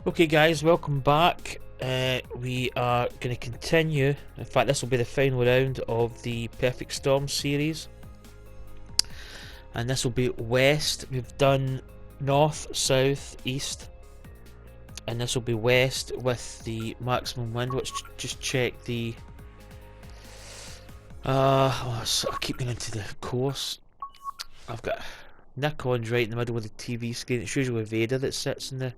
Okay guys, welcome back. We are going to continue. In fact, this will be the final round of the Perfect Storm series. And this will be west. We've done north, south, east. And this will be west with the maximum wind. Let's just check the... I keep going into the course. I've got Nikon's right in the middle of the TV screen. It's usually Vader that sits in the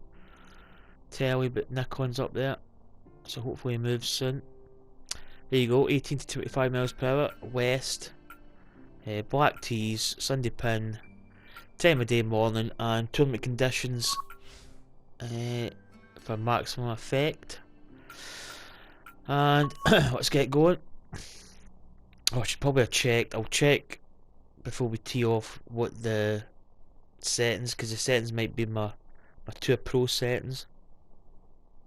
telly, but Nikon's up there. So hopefully he moves soon. There you go, 18 to 25 miles per hour, west. Black tees, Sunday pin, time of day morning, and tournament conditions for maximum effect. And let's get going. Oh, I should probably have checked. I'll check before we tee off what the settings, because the settings might be my Tour Pro settings.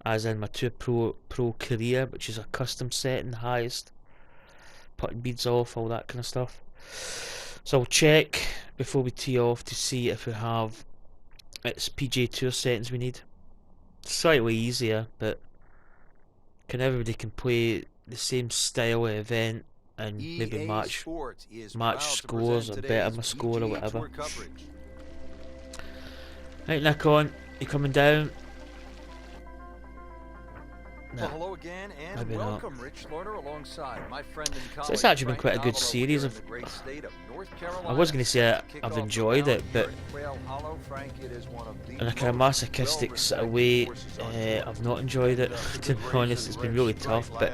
As in my Tour Pro career, which is a custom setting, highest. Putting beads off, all that kind of stuff. So I'll check before we tee off to see if we have its PGA Tour settings we need. Slightly easier, but everybody can play the same style of event and maybe match scores or better my score or whatever. Right, Nikon, you coming down? No. Well, hello again, and Maybe welcome, not. Rich Lerner, alongside my friend and colleague. So it's actually been Frank quite a good Hollow series. here in the great state of North Carolina. I was going to say I've enjoyed it, but Quail Hollow, Frank, it is one of the in a kind of masochistic sort of way, I've not enjoyed it. To be honest, it's been really tough, but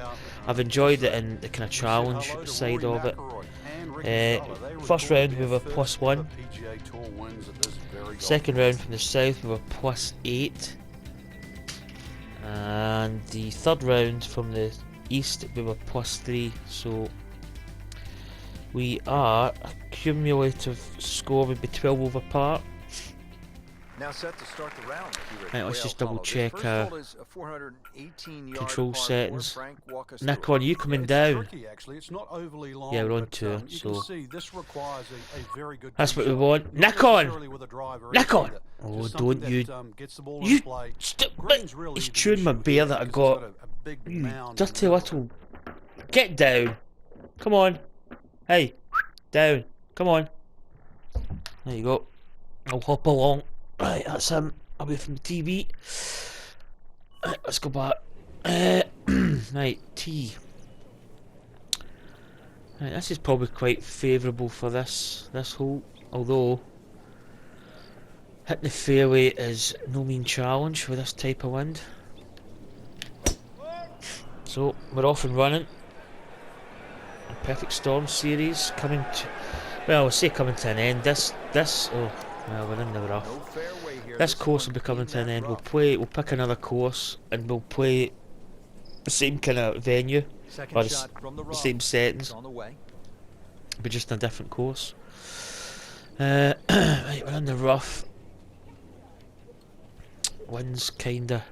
I've enjoyed it in the kind of challenge side of it. First round we were +1. Second round from the south we were +8. And the third round from the east we were +3. So we are a cumulative score would be 12 over par. Now set to start the round. Right, let's just double check our control settings. Nikon, are you coming down? Yeah, we're on tour, so that's what we want. Nikon! Nikon! Oh, don't you... He's chewing my beer that I got. Dirty little... Get down! Come on! Hey! Down! Come on! There you go. I'll hop along. Right, that's him away from the TV. Right, let's go back. Right, T. Right, this is probably quite favourable for this hole, although hitting the fairway is no mean challenge with this type of wind. So we're off and running. The Perfect Storm series coming to, well, I'll say coming to an end. This oh. Well, we're in the rough. This course will be coming to an end. We'll pick another course and we'll play the same kind of venue, or the same settings, but just in a different course. Right, we're in the rough. Wind's kinda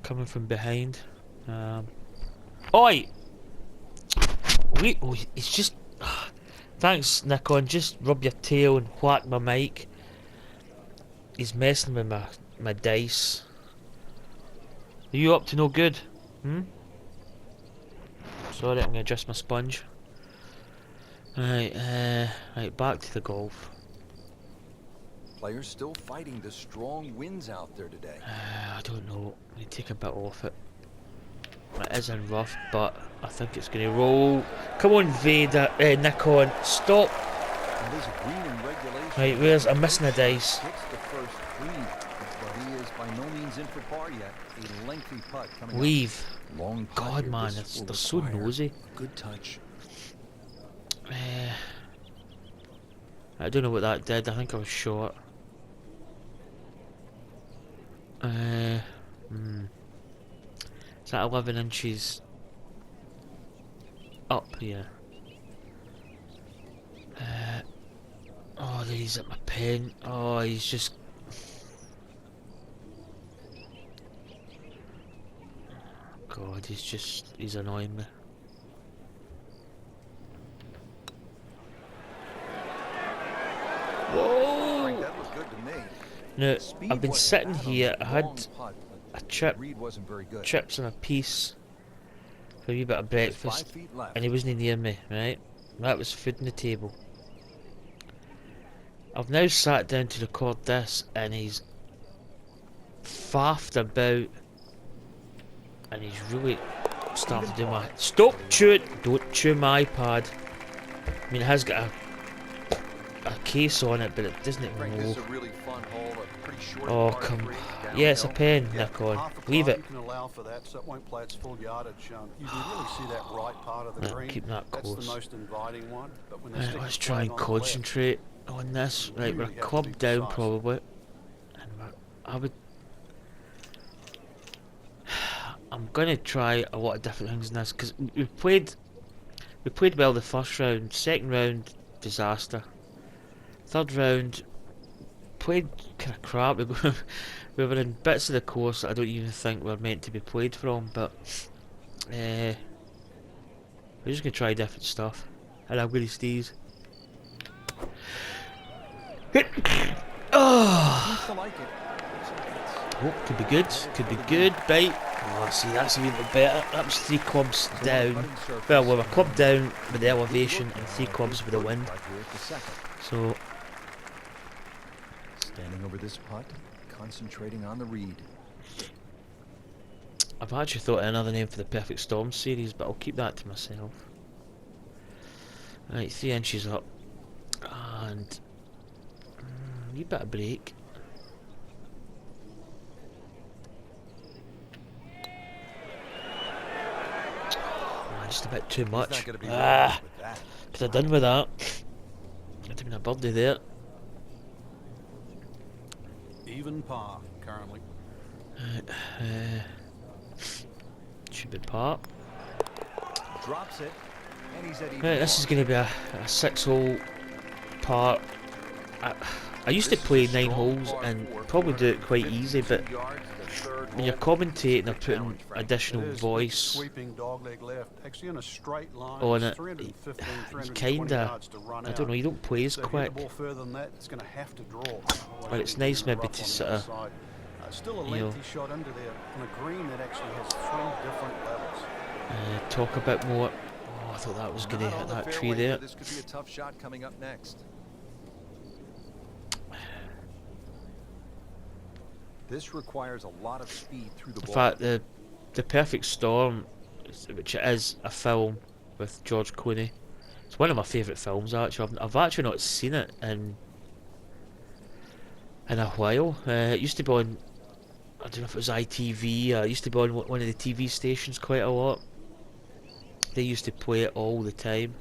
coming from behind. Oi! It's just... Thanks, Nikon. Just rub your tail and whack my mic. He's messing with my dice. Are you up to no good? Sorry, I'm gonna adjust my sponge. Right, right, back to the golf. Players still fighting the strong winds out there today. I don't know. I need to take a bit off it. It is in rough, but I think it's going to roll. Come on, Vader, Nikon, stop. Right, where's... I'm missing a dice. Leave. God, man, they're so nosy. Good touch. I don't know what that did. I think I was short. Is that 11 inches up here? Oh, there he's at my pen. Oh, he's just... God, he's annoying me. Whoa! That was good to me. Now, Speed I've been wasn't sitting bad on here, that I had long putt, a but chip, the read wasn't very good. chips and a piece for a wee bit of There's 5 breakfast, feet left. and he wasn't near me, right? That was food on the table. I've now sat down to record this, and he's faffed about, and he's really starting to do my... Stop chewing! Don't chew my iPad. I mean, it has got a case on it, but it doesn't Frank, this is move. a really fun hole, a pretty short Oh, par come... three, Yeah, it's a downhill. pen, Yeah, McCall. half a Leave club it. you can allow for that, so it won't play its full yardage. You can really see that right part of the No, green. keep that That's close. the most inviting one. But when they Right, stick let's the try flag and on the concentrate on this. You Right, we're really a have to club be down precise. probably. And I would... I'm gonna try a lot of different things in this, because we played well the first round. Second round, disaster. Third round, played kind of crap. We were in bits of the course that I don't even think were meant to be played from, but we're just gonna try different stuff. And I'm gonna sneeze. Oh, Seems to like it. oh, could be good. Could be good. Right. Oh, see, that's even better. That was 3 clubs down. Well, we were club down with the elevation and 3 clubs with the wind. So, Standing over this putt, concentrating on the read. I've actually thought of another name for the Perfect Storm series, but I'll keep that to myself. Right, 3 inches up. And... wee bit of break. Just a bit too much. Could have done with that. Could have been a birdie there. Even par currently. Should be par. Drops it, and he's at even Right, this par. is going to be a 6-hole par. I used to play 9 holes and probably do it quite easy, but when you're commentating or putting additional voice Sweeping dogleg left, actually in a straight line. on It's it, 315, you 320 kinda, yards to run I don't know, you don't play as So hit quick. the ball further than that, it's going to have to draw. But it's nice maybe to sort of, still a you know, lengthy shot under there on a green that actually has 3 different levels. talk a bit more. Oh, I thought that was going to Not hit on the that tree fairway there. here. This could be a tough shot coming up next. This requires a lot of speed through the In ball. fact, the Perfect Storm, which is a film with George Clooney, it's one of my favourite films actually. I've actually not seen it in a while. It used to be on, I don't know if it was ITV. It used to be on one of the TV stations quite a lot. They used to play it all the time.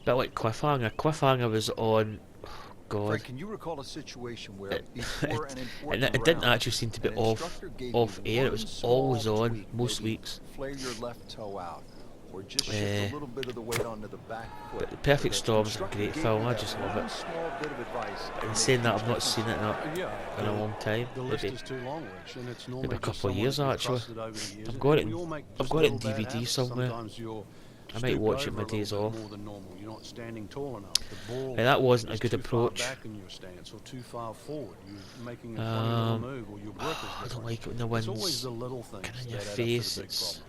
Bit like Cliffhanger. Cliffhanger was on. Oh God. Frank, can you recall a situation where before an And important it didn't round, actually seem to be an off instructor gave off you air. It one was small always on tweak, most maybe weeks. flare your left toe out, or just shift a little bit of the weight onto the back foot. But The Perfect So the Storm's a instructor great gave film. you I that just love one it. small bit of advice that In made saying that, huge I've not seen it in a long time. The list Maybe is too long, Rich, and it's normally maybe a just couple of someone years that you've actually. trusted over the years. I've And got it. we all make I've just got it in little bad DVD habits. somewhere. Sometimes you're I might stooped watch it over my a little days bit off. More than normal. You're not standing tall enough. The ball Hey, that wasn't a is good too approach. Far back in your stance, or too far forward. You're making a funny little move, or your grip is I different. don't like it when the It's wind's always the little things kind of in that your add up to the face. big It's problem.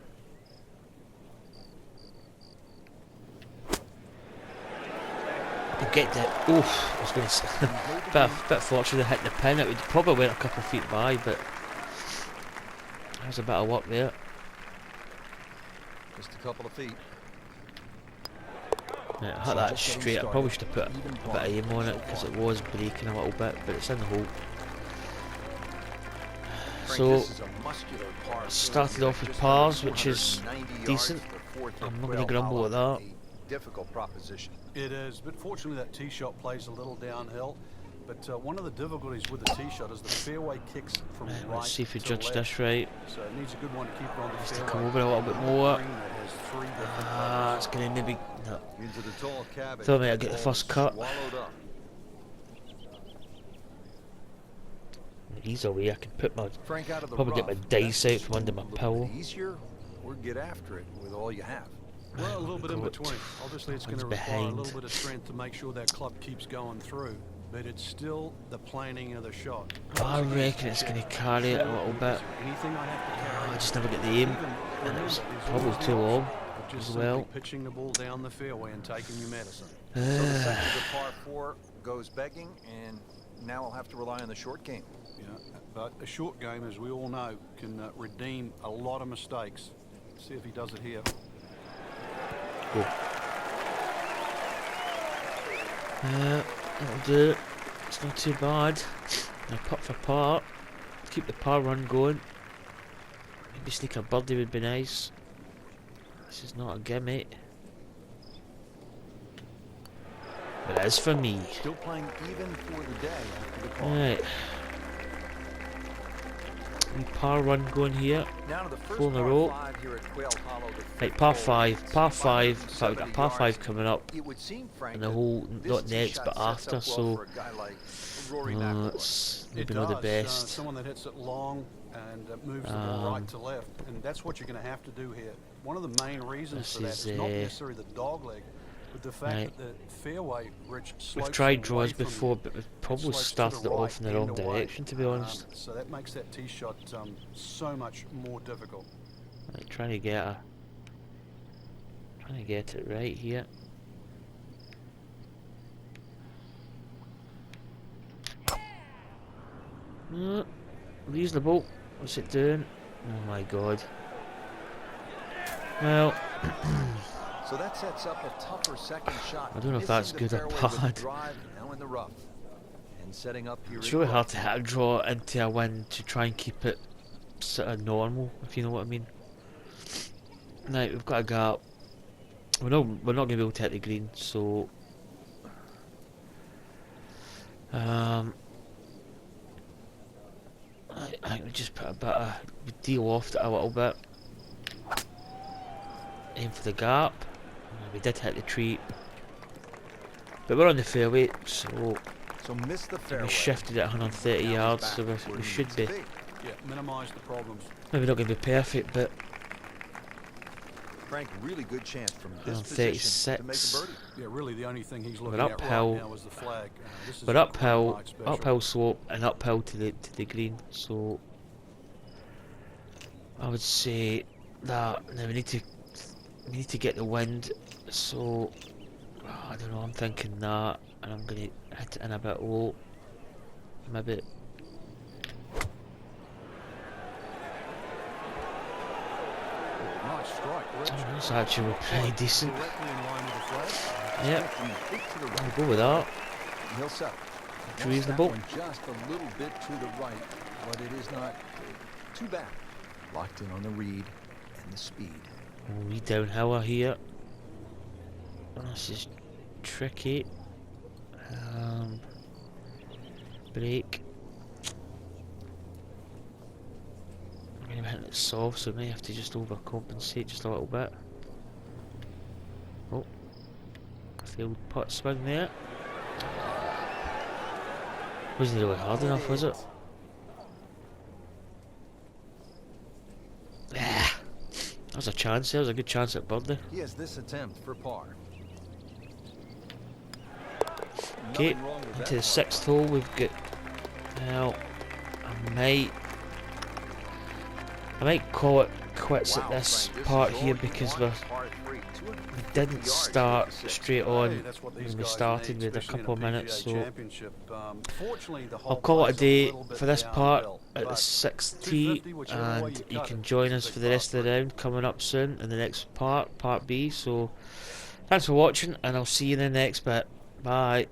you get the oof. I was going to say bit fortunate hitting the pin. It would probably went a couple of feet by, but there's a bit of work there. Just a couple of feet. Yeah, I hit that straight. I probably should have put a bit of aim on it because it was breaking a little bit, but it's in the hole. Frank, So this is a muscular par started three. off with Just pars, under which is 490 yards decent. before to I'm not Quail going to grumble at Hollow. that. A difficult proposition. It is, but fortunately that tee shot plays a little downhill. But one of the difficulties with the tee shot is the fairway kicks from Right, right let's see if we to judge left. this right. So it needs a good one to keep it on the Needs to fairway. come over a little bit more. Green that has 3 different Ah, levels. it's going to maybe. No. Into the tall cabbage. Thought maybe I'd That get the ball first cut. swallowed up. Ease away. I can put my Frank out of the probably get rough. my dice That's out from under my a little pillow. bit easier, or get after it with all you have. Well, a little We've bit in got between. Obviously, it's going one's to require a behind. little bit of strength to make sure that club keeps going through. but it's still the planning of the shot. I reckon it's going to carry it a little bit. Anything I have to carry, I just never get the aim, and it was probably too long just as well. simply pitching the ball down the fairway and taking your medicine. So the second of the par 4 goes begging, and now I'll have to rely on the short game. Yeah, but a short game, as we all know, can redeem a lot of mistakes. See if he does it here. Go. That'll do. It's not too bad. Now putt for par. Keep the par run going. Maybe sneak a birdie would be nice. This is not a gimme. But it is for me. Still playing even for the day after the par. Right. Par run going here. Now to the first 4 in a par row. 5 here at Quail Hollow. Right, par 5. Par 5. In fact, we've got a par 5 coming up. It would seem, Frank, And the whole, this not tee next, shot but sets after, up well so for a guy like Rory McCall. it's It maybe not the does. best. Someone that hits it long and moves the ball right to left, and that's what you're going to have to do here. One of the main reasons This for that is, is not necessarily the dog leg, but the fact right. that the fairway, Rich, slopes We've tried away draws from before, you. but we've It probably slopes to started the it off in the right wrong and away. direction, to be honest. So that makes that tee shot so much more difficult. Right, trying to get it right here. Reasonable. What's it doing? Oh my god. Well, So that sets up a tougher second shot. I don't know if Missing that's the good or fairway with the bad. drive, now in the rough. And setting up here it's in really the hard rough. to hit a draw into a win to try and keep it sort of normal, if you know what I mean. Now we've got a gap. We're not going to be able to hit the green, so I think we just put a bit of, we de-loft it a little bit. Aim for the gap. We did hit the tree, but we're on the fairway, so So missed the we fairway. shifted it 130 Now yards, back so where we he should needs be. to Yeah, minimize the problems. Maybe not going to be perfect, but Frank, really good chance from this position to make a 36. birdie. Yeah, really the only thing he's looking We're at uphill. right now is the flag. This is We're a uphill, green light special. uphill slope, and uphill to the green. So I would say that now we need to get the wind. So I don't know. I'm thinking that, and I'm gonna hit it in a bit low. Maybe. Nice strike, Rich. It's actually pretty decent. Directly in line with the flag. Yep, Eight to the right. I'll go with that. He'll set. It's Missed reasonable. that one just a little bit to the right, but it is not too bad. Locked in on the read and the speed. We downhiller here. This is tricky. Break. I'm going to be hitting it soft, so I may have to just overcompensate just a little bit. Oh, a failed putt swing there. Wasn't really hard enough, was it? Ah, that was a chance. There was a good chance at birdie. He has this attempt for par. Okay, Nothing wrong with into the that. sixth hole. We've got. Well, I might call it quits at this Frank, part is here all you because want, par three. 250 we didn't yards start to six. straight Hey, on that's what these when we guys started need, with a especially in couple of PGA minutes. So Championship. Fortunately, the I'll whole call it a plays day little bit for this part downhill, at the but 6th tee, 250, whichever way and you you cut can it, join it's us a for big the rest of the part. round coming up soon in the next part B. So thanks for watching, and I'll see you in the next bit. Bye.